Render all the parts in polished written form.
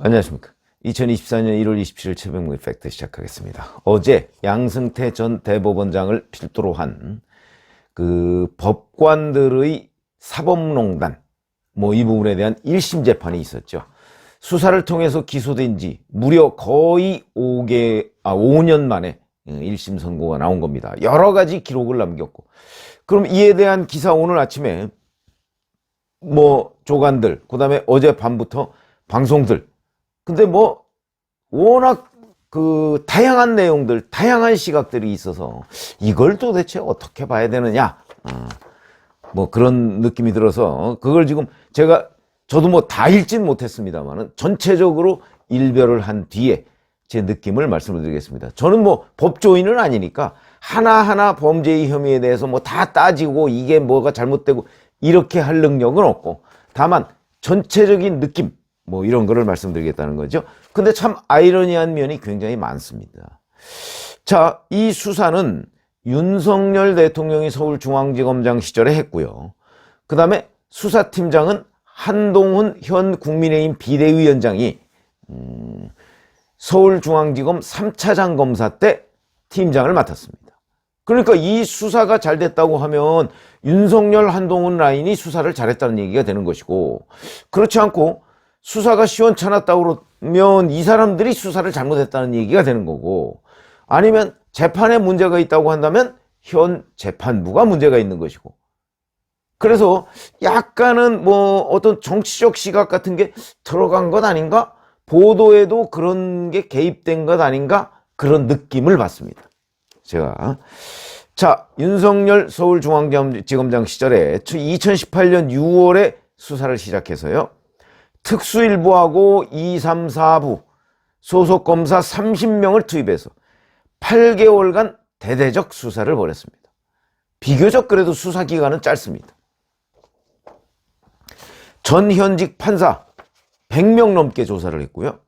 안녕하십니까. 2024년 1월 27일 최병무의 팩트 시작하겠습니다. 어제 양승태 전 대법원장을 필두로 한 그 법관들의 사법농단 이 부분에 대한 1심 재판이 있었죠. 수사를 통해서 기소된 지 무려 거의 5년 만에 1심 선고가 나온 겁니다. 여러 가지 기록을 남겼고, 그럼 이에 대한 기사 오늘 아침에 조간들, 그 다음에 어제 밤부터 방송들, 근데 워낙 다양한 내용들, 다양한 시각들이 있어서 이걸 도대체 어떻게 봐야 되느냐, 그런 느낌이 들어서 그걸 지금 저도 다 읽진 못했습니다만은 전체적으로 일별을 한 뒤에 제 느낌을 말씀을 드리겠습니다. 저는 법조인은 아니니까 하나하나 범죄의 혐의에 대해서 다 따지고 이게 뭐가 잘못되고 이렇게 할 능력은 없고, 다만 전체적인 느낌 이런 거를 말씀드리겠다는 거죠. 근데 참 아이러니한 면이 굉장히 많습니다. 자, 이 수사는 윤석열 대통령이 서울중앙지검장 시절에 했고요. 그 다음에 수사팀장은 한동훈 현 국민의힘 비대위원장이 서울중앙지검 3차장 검사 때 팀장을 맡았습니다. 그러니까 이 수사가 잘 됐다고 하면 윤석열 한동훈 라인이 수사를 잘했다는 얘기가 되는 것이고, 그렇지 않고 수사가 시원찮았다고 그러면 이 사람들이 수사를 잘못했다는 얘기가 되는 거고, 아니면 재판에 문제가 있다고 한다면 현 재판부가 문제가 있는 것이고, 그래서 약간은 어떤 정치적 시각 같은 게 들어간 것 아닌가? 보도에도 그런 게 개입된 것 아닌가? 그런 느낌을 받습니다. 자, 윤석열 서울중앙지검장 시절에 2018년 6월에 수사를 시작해서요, 특수일부하고 2, 3, 4부 소속검사 30명을 투입해서 8개월간 대대적 수사를 벌였습니다. 비교적 그래도 수사기간은 짧습니다. 전 현직 판사 100명 넘게 조사를 했고요.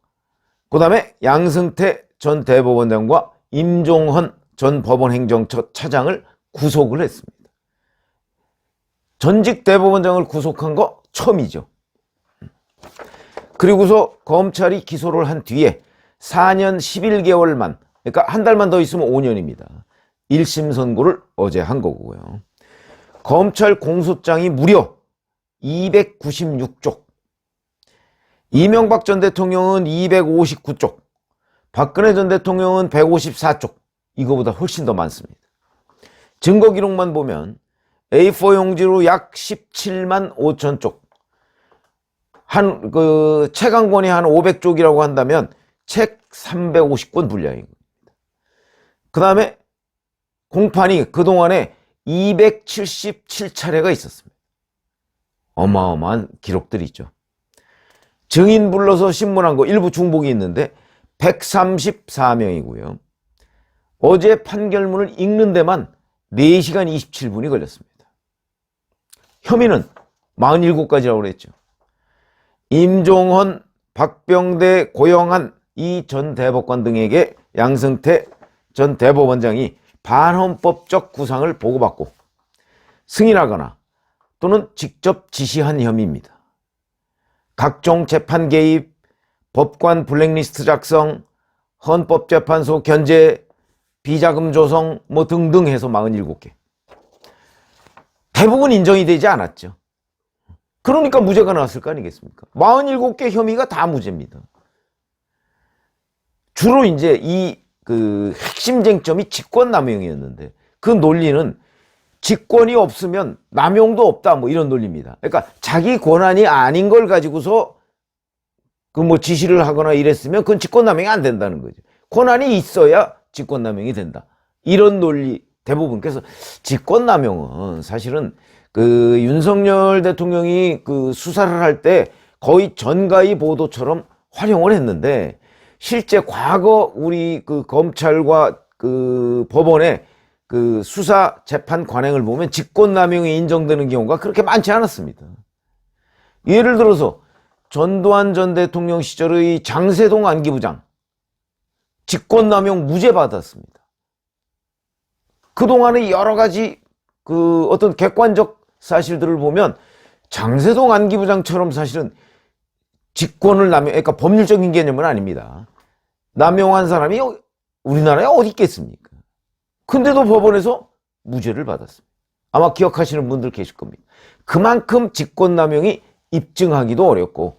그 다음에 양승태 전 대법원장과 임종헌 전 법원행정처 차장을 구속을 했습니다. 전직 대법원장을 구속한 거 처음이죠. 그리고서 검찰이 기소를 한 뒤에 4년 11개월만, 그러니까 한 달만 더 있으면 5년입니다. 1심 선고를 어제 한 거고요. 검찰 공소장이 무려 296쪽, 이명박 전 대통령은 259쪽, 박근혜 전 대통령은 154쪽, 이거보다 훨씬 더 많습니다. 증거 기록만 보면 A4 용지로 약 17만 5천 쪽, 책 한 권이 한 500쪽이라고 한다면 책 350권 분량입니다. 그 다음에 공판이 그동안에 277차례가 있었습니다. 어마어마한 기록들이죠. 증인 불러서 신문한 거 일부 중복이 있는데 134명이고요. 어제 판결문을 읽는 데만 4시간 27분이 걸렸습니다. 혐의는 47가지라고 그랬죠. 임종헌, 박병대, 고영한 이 전 대법관 등에게 양승태 전 대법원장이 반헌법적 구상을 보고받고 승인하거나 또는 직접 지시한 혐의입니다. 각종 재판 개입, 법관 블랙리스트 작성, 헌법재판소 견제, 비자금 조성 등등 해서 47개. 대부분 인정이 되지 않았죠. 그러니까 무죄가 나왔을 거 아니겠습니까? 47개 혐의가 다 무죄입니다. 주로 이제 핵심 쟁점이 직권남용이었는데, 그 논리는 직권이 없으면 남용도 없다 이런 논리입니다. 그러니까 자기 권한이 아닌 걸 가지고서 지시를 하거나 이랬으면 그건 직권남용이 안 된다는 거죠. 권한이 있어야 직권남용이 된다, 이런 논리 대부분. 그래서 직권남용은 사실은 윤석열 대통령이 수사를 할 때 거의 전가의 보도처럼 활용을 했는데, 실제 과거 우리 검찰과 법원의 수사 재판 관행을 보면 직권남용이 인정되는 경우가 그렇게 많지 않았습니다. 예를 들어서 전두환 전 대통령 시절의 장세동 안기부장 직권남용 무죄 받았습니다. 그동안의 여러 가지 어떤 객관적 사실들을 보면 장세동 안기부장처럼 사실은 직권을 그러니까 법률적인 개념은 아닙니다. 남용한 사람이 우리나라에 어디 있겠습니까? 근데도 법원에서 무죄를 받았습니다. 아마 기억하시는 분들 계실 겁니다. 그만큼 직권남용이 입증하기도 어렵고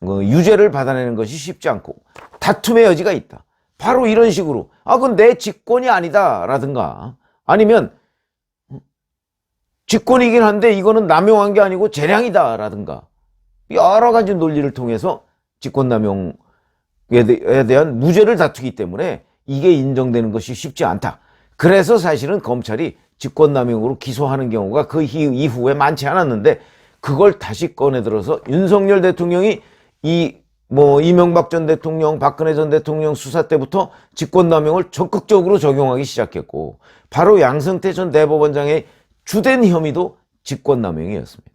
유죄를 받아내는 것이 쉽지 않고 다툼의 여지가 있다. 바로 이런 식으로 그건 내 직권이 아니다 라든가 아니면 직권이긴 한데 이거는 남용한 게 아니고 재량이다 라든가 여러 가지 논리를 통해서 직권남용에 대한 무죄를 다투기 때문에 이게 인정되는 것이 쉽지 않다. 그래서 사실은 검찰이 직권남용으로 기소하는 경우가 그 이후에 많지 않았는데 그걸 다시 꺼내들어서 윤석열 대통령이 이명박 전 대통령, 박근혜 전 대통령 수사 때부터 직권남용을 적극적으로 적용하기 시작했고 바로 양승태 전 대법원장의 주된 혐의도 직권남용이었습니다.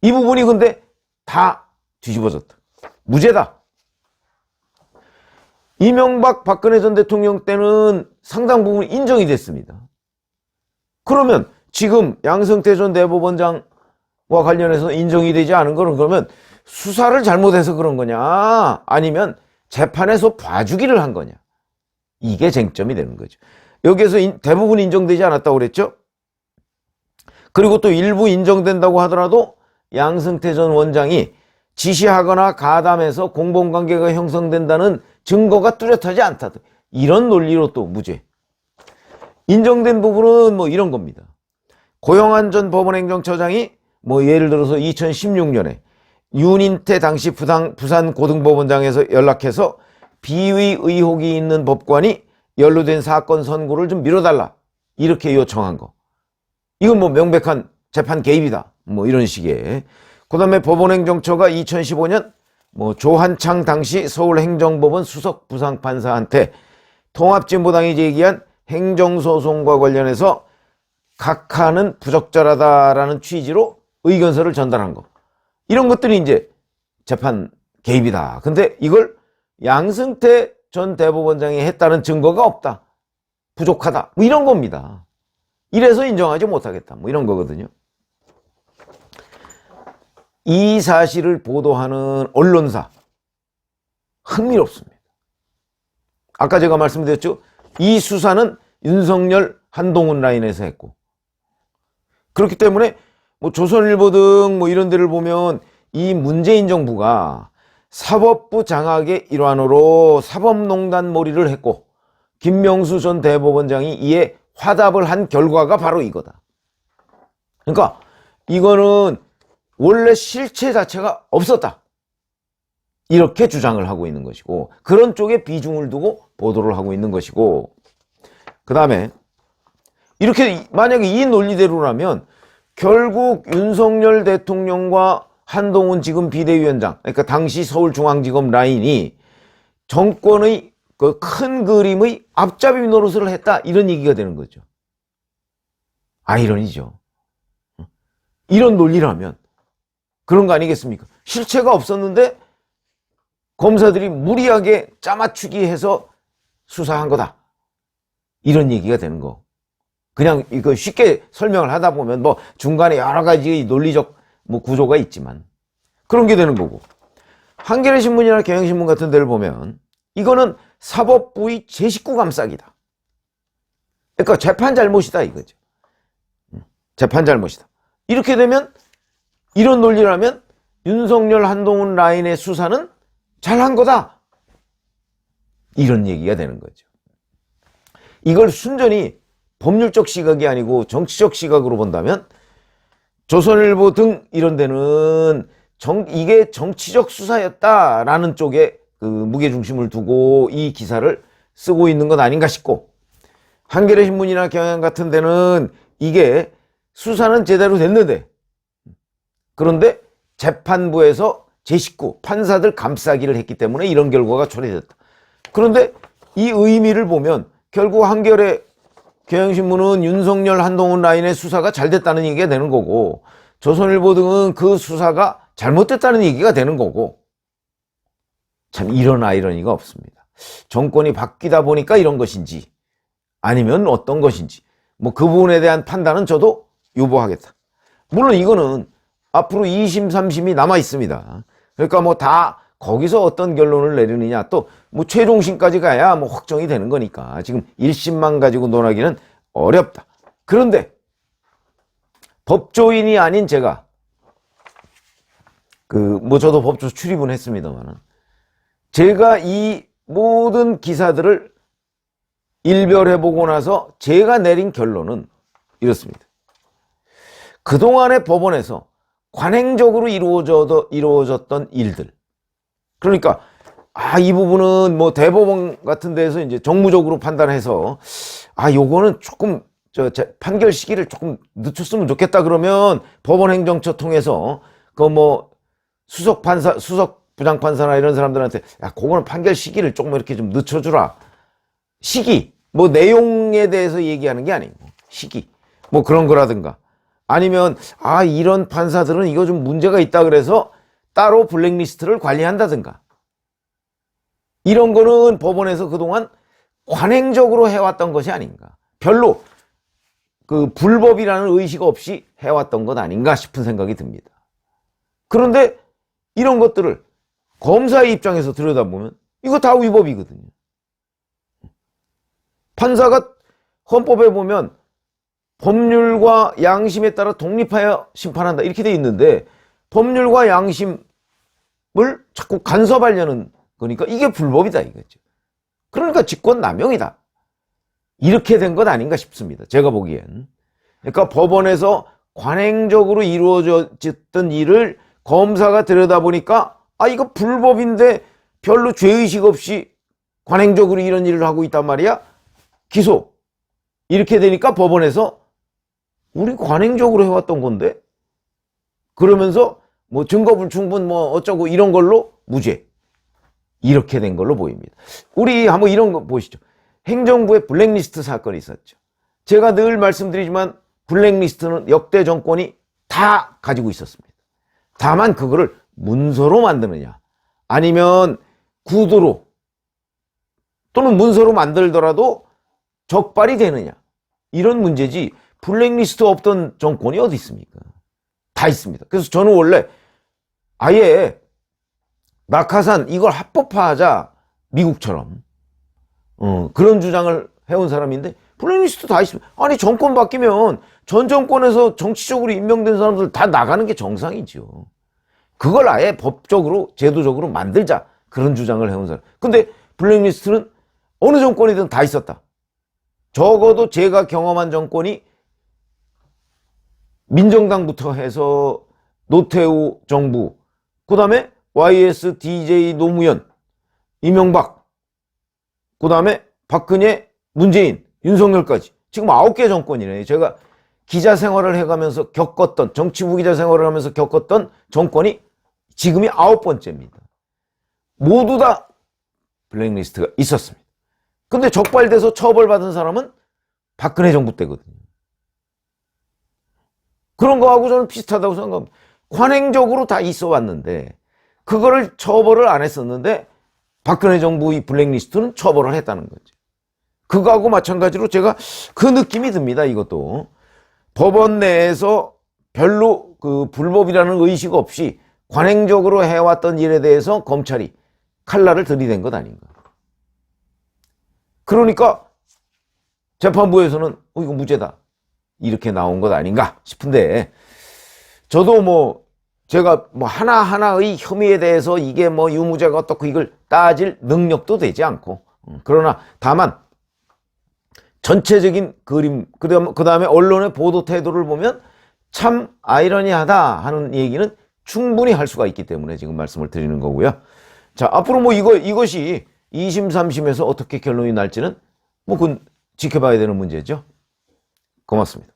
이 부분이 근데 다 뒤집어졌다. 무죄다. 이명박, 박근혜 전 대통령 때는 상당 부분 인정이 됐습니다. 그러면 지금 양승태 전 대법원장과 관련해서 인정이 되지 않은 거는 그러면 수사를 잘못해서 그런 거냐 아니면 재판에서 봐주기를 한 거냐 이게 쟁점이 되는 거죠. 여기에서 대부분 인정되지 않았다고 그랬죠. 그리고 또 일부 인정된다고 하더라도 양승태 전 원장이 지시하거나 가담해서 공범관계가 형성된다는 증거가 뚜렷하지 않다. 이런 논리로 또 무죄. 인정된 부분은 이런 겁니다. 고영한 전 법원행정처장이 예를 들어서 2016년에 윤인태 당시 부산고등법원장에서 연락해서 비위 의혹이 있는 법관이 연루된 사건 선고를 좀 미뤄달라 이렇게 요청한 거. 이건 명백한 재판 개입이다. 이런 식의. 그 다음에 법원행정처가 2015년 조한창 당시 서울행정법원 수석 부장판사한테 통합진보당이 제기한 행정소송과 관련해서 각하는 부적절하다라는 취지로 의견서를 전달한 거. 이런 것들이 이제 재판 개입이다. 근데 이걸 양승태 전 대법원장이 했다는 증거가 없다. 부족하다. 이런 겁니다. 이래서 인정하지 못하겠다. 이런 거거든요. 이 사실을 보도하는 언론사 흥미롭습니다. 아까 제가 말씀드렸죠. 이 수사는 윤석열, 한동훈 라인에서 했고 그렇기 때문에 조선일보 등 이런 데를 보면 이 문재인 정부가 사법부 장악의 일환으로 사법농단 몰이를 했고 김명수 전 대법원장이 이에 화답을 한 결과가 바로 이거다. 그러니까 이거는 원래 실체 자체가 없었다. 이렇게 주장을 하고 있는 것이고 그런 쪽에 비중을 두고 보도를 하고 있는 것이고 그 다음에 이렇게 만약에 이 논리대로라면 결국 윤석열 대통령과 한동훈 지금 비대위원장 그러니까 당시 서울중앙지검 라인이 정권의 그 큰 그림의 앞잡이 노릇을 했다 이런 얘기가 되는 거죠. 아이러니죠. 이런 논리라면 그런 거 아니겠습니까? 실체가 없었는데 검사들이 무리하게 짜맞추기 해서 수사한 거다. 이런 얘기가 되는 거. 그냥 이거 쉽게 설명을 하다 보면 중간에 여러 가지 논리적 구조가 있지만 그런 게 되는 거고. 한겨레 신문이나 경향신문 같은 데를 보면 이거는 사법부의 제19 감싸기다. 그러니까 재판 잘못이다 이거죠. 재판 잘못이다. 이렇게 되면 이런 논리라면 윤석열, 한동훈 라인의 수사는 잘한 거다. 이런 얘기가 되는 거죠. 이걸 순전히 법률적 시각이 아니고 정치적 시각으로 본다면 조선일보 등 이런 데는 이게 정치적 수사였다라는 쪽에 그 무게중심을 두고 이 기사를 쓰고 있는 것 아닌가 싶고 한겨레 신문이나 경향 같은 데는 이게 수사는 제대로 됐는데 그런데 재판부에서 제19 판사들 감싸기를 했기 때문에 이런 결과가 초래됐다. 그런데 이 의미를 보면 결국 한겨레 경향신문은 윤석열, 한동훈 라인의 수사가 잘 됐다는 얘기가 되는 거고 조선일보 등은 그 수사가 잘못됐다는 얘기가 되는 거고 참 이런 아이러니가 없습니다. 정권이 바뀌다 보니까 이런 것인지 아니면 어떤 것인지 그 부분에 대한 판단은 저도 유보하겠다. 물론 이거는 앞으로 2심, 3심이 남아 있습니다. 그러니까 뭐 다 거기서 어떤 결론을 내리느냐, 또 뭐 최종심까지 가야 뭐 확정이 되는 거니까 지금 1심만 가지고 논하기는 어렵다. 그런데 법조인이 아닌 제가 뭐 저도 법조 출입은 했습니다만은, 제가 이 모든 기사들을 일별해보고 나서 제가 내린 결론은 이렇습니다. 그동안의 법원에서 관행적으로 이루어졌던 일들, 그러니까 이 부분은 뭐 대법원 같은 데서 이제 정무적으로 판단해서 요거는 조금 판결 시기를 조금 늦췄으면 좋겠다, 그러면 법원 행정처 통해서 뭐 수석 판사, 수석 부장판사나 이런 사람들한테 그거는 판결 시기를 조금 이렇게 좀 늦춰주라. 시기, 뭐 내용에 대해서 얘기하는 게 아니고 시기, 뭐 그런 거라든가, 아니면 이런 판사들은 이거 좀 문제가 있다 그래서 따로 블랙리스트를 관리한다든가, 이런 거는 법원에서 그동안 관행적으로 해왔던 것이 아닌가, 별로 불법이라는 의식 없이 해왔던 것 아닌가 싶은 생각이 듭니다. 그런데 이런 것들을 검사의 입장에서 들여다보면 이거 다 위법이거든요. 판사가 헌법에 보면 법률과 양심에 따라 독립하여 심판한다 이렇게 돼 있는데, 법률과 양심을 자꾸 간섭하려는 거니까 이게 불법이다 이거죠. 그러니까 직권남용이다, 이렇게 된 것 아닌가 싶습니다, 제가 보기엔. 그러니까 법원에서 관행적으로 이루어졌던 일을 검사가 들여다보니까 이거 불법인데 별로 죄의식 없이 관행적으로 이런 일을 하고 있단 말이야, 기소. 이렇게 되니까 법원에서 우리 관행적으로 해왔던 건데, 그러면서 뭐 증거불충분 뭐 어쩌고 이런 걸로 무죄, 이렇게 된 걸로 보입니다. 우리 한번 이런 거 보시죠. 행정부의 블랙리스트 사건이 있었죠. 제가 늘 말씀드리지만 블랙리스트는 역대 정권이 다 가지고 있었습니다. 다만 그거를 문서로 만드느냐, 아니면 구두로, 또는 문서로 만들더라도 적발이 되느냐, 이런 문제지 블랙리스트 없던 정권이 어디 있습니까? 다 있습니다. 그래서 저는 원래 아예 낙하산 이걸 합법화하자, 미국처럼 그런 주장을 해온 사람인데, 블랙리스트 다 있습니다. 아니 정권 바뀌면 전 정권에서 정치적으로 임명된 사람들 다 나가는 게 정상이죠. 그걸 아예 법적으로 제도적으로 만들자, 그런 주장을 해온 사람. 근데 블랙리스트는 어느 정권이든 다 있었다. 적어도 제가 경험한 정권이 민정당부터 해서 노태우 정부, 그 다음에 YS, DJ, 노무현, 이명박, 그 다음에 박근혜, 문재인, 윤석열까지 지금 9개 정권이네. 제가 기자 생활을 해가면서 겪었던, 정치부 기자 생활을 하면서 겪었던 정권이 지금이 9번째입니다. 모두 다 블랙리스트가 있었습니다. 근데 적발돼서 처벌받은 사람은 박근혜 정부 때거든요. 그런 거하고 저는 비슷하다고 생각합니다. 관행적으로 다 있어 왔는데 그거를 처벌을 안 했었는데, 박근혜 정부의 블랙리스트는 처벌을 했다는 거죠. 그거하고 마찬가지로 제가 그 느낌이 듭니다. 이것도 법원 내에서 별로 불법이라는 의식 없이 관행적으로 해왔던 일에 대해서 검찰이 칼날을 들이댄 것 아닌가. 그러니까 재판부에서는 이거 무죄다, 이렇게 나온 것 아닌가 싶은데, 저도 뭐 제가 뭐 하나하나의 혐의에 대해서 이게 뭐 유무죄가 어떻고 이걸 따질 능력도 되지 않고, 그러나 다만 전체적인 그림, 그 다음에 언론의 보도 태도를 보면 참 아이러니하다 하는 얘기는 충분히 할 수가 있기 때문에 지금 말씀을 드리는 거고요. 자, 앞으로 뭐 이것이 2심, 3심에서 어떻게 결론이 날지는 뭐 그건 지켜봐야 되는 문제죠. 고맙습니다.